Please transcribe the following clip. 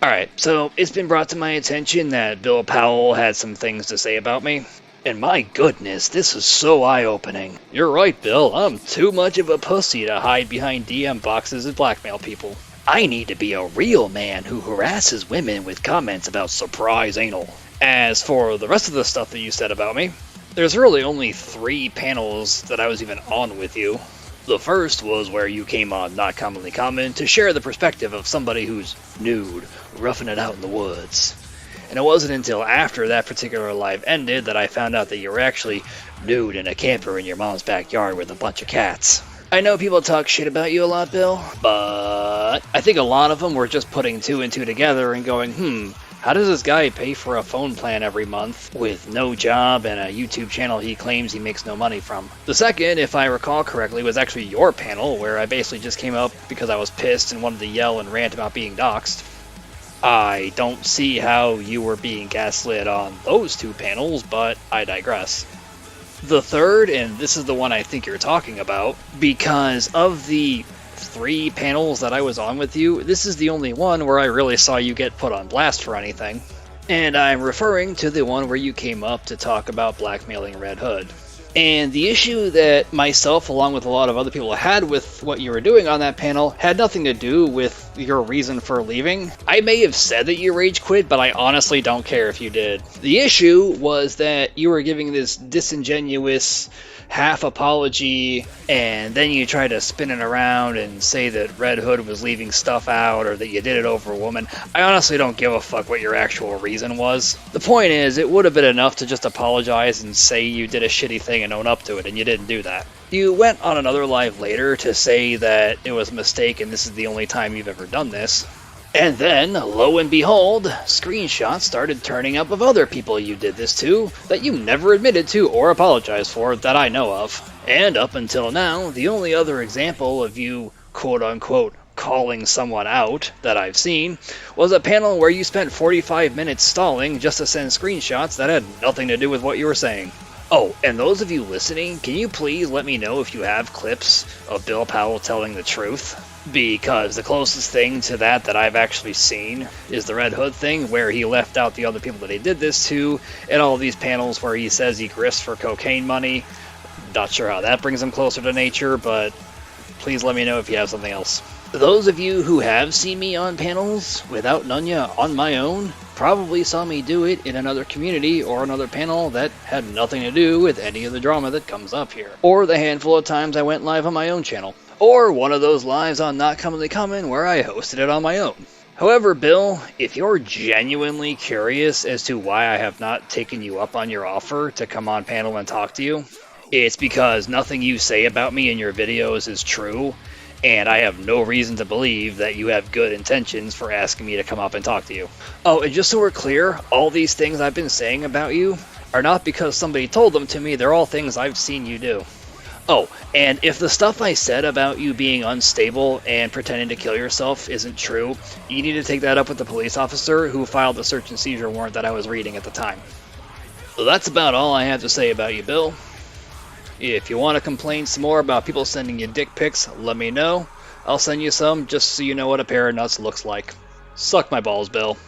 Alright, so it's been brought to my attention that Bill Powell had some things to say about me. And my goodness, this is so eye-opening. You're right, Bill. I'm too much of a pussy to hide behind DM boxes and blackmail people. I need to be a real man who harasses women with comments about surprise anal. As for the rest of the stuff that you said about me, there's really only 3 panels that I was even on with you. The first was where you came on Not Commonly Common to share the perspective of somebody who's nude, roughing it out in the woods. And it wasn't until after that particular live ended that I found out that you were actually nude in a camper in your mom's backyard with a bunch of cats. I know people talk shit about you a lot, Bill, but I think a lot of them were just putting 2 and 2 together and going, how does this guy pay for a phone plan every month with no job and a YouTube channel he claims he makes no money from? The second, if I recall correctly, was actually your panel, where I basically just came up because I was pissed and wanted to yell and rant about being doxxed. I don't see how you were being gaslit on those 2 panels, but I digress. The third, and this is the one I think you're talking about, because of the 3 panels that I was on with you, this is the only one where I really saw you get put on blast for anything. And I'm referring to the one where you came up to talk about blackmailing Red Hood. And the issue that myself, along with a lot of other people, had with what you were doing on that panel had nothing to do with your reason for leaving. I may have said that you rage quit, but I honestly don't care if you did. The issue was that you were giving this disingenuous half apology, and then you try to spin it around and say that Red Hood was leaving stuff out or that you did it over a woman. I honestly don't give a fuck what your actual reason was. The point is, it would have been enough to just apologize and say you did a shitty thing and own up to it, and you didn't do that. You went on another live later to say that it was a mistake and this is the only time you've ever done this. And then, lo and behold, screenshots started turning up of other people you did this to that you never admitted to or apologized for that I know of. And up until now, the only other example of you quote-unquote calling someone out that I've seen was a panel where you spent 45 minutes stalling just to send screenshots that had nothing to do with what you were saying. Oh, and those of you listening, can you please let me know if you have clips of Bill Powell telling the truth? Because the closest thing to that I've actually seen is the Red Hood thing, where he left out the other people that he did this to, and all these panels where he says he grifts for cocaine money. Not sure how that brings him closer to nature, but please let me know if you have something else. Those of you who have seen me on panels without Nonya on my own probably saw me do it in another community or another panel that had nothing to do with any of the drama that comes up here. Or the handful of times I went live on my own channel. Or one of those lives on Not Commonly Common where I hosted it on my own. However, Bill, if you're genuinely curious as to why I have not taken you up on your offer to come on panel and talk to you, it's because nothing you say about me in your videos is true, and I have no reason to believe that you have good intentions for asking me to come up and talk to you. Oh, and just so we're clear, all these things I've been saying about you are not because somebody told them to me, they're all things I've seen you do. Oh, and if the stuff I said about you being unstable and pretending to kill yourself isn't true, you need to take that up with the police officer who filed the search and seizure warrant that I was reading at the time. So that's about all I have to say about you, Bill. If you want to complain some more about people sending you dick pics, let me know. I'll send you some just so you know what a pair of nuts looks like. Suck my balls, Bill.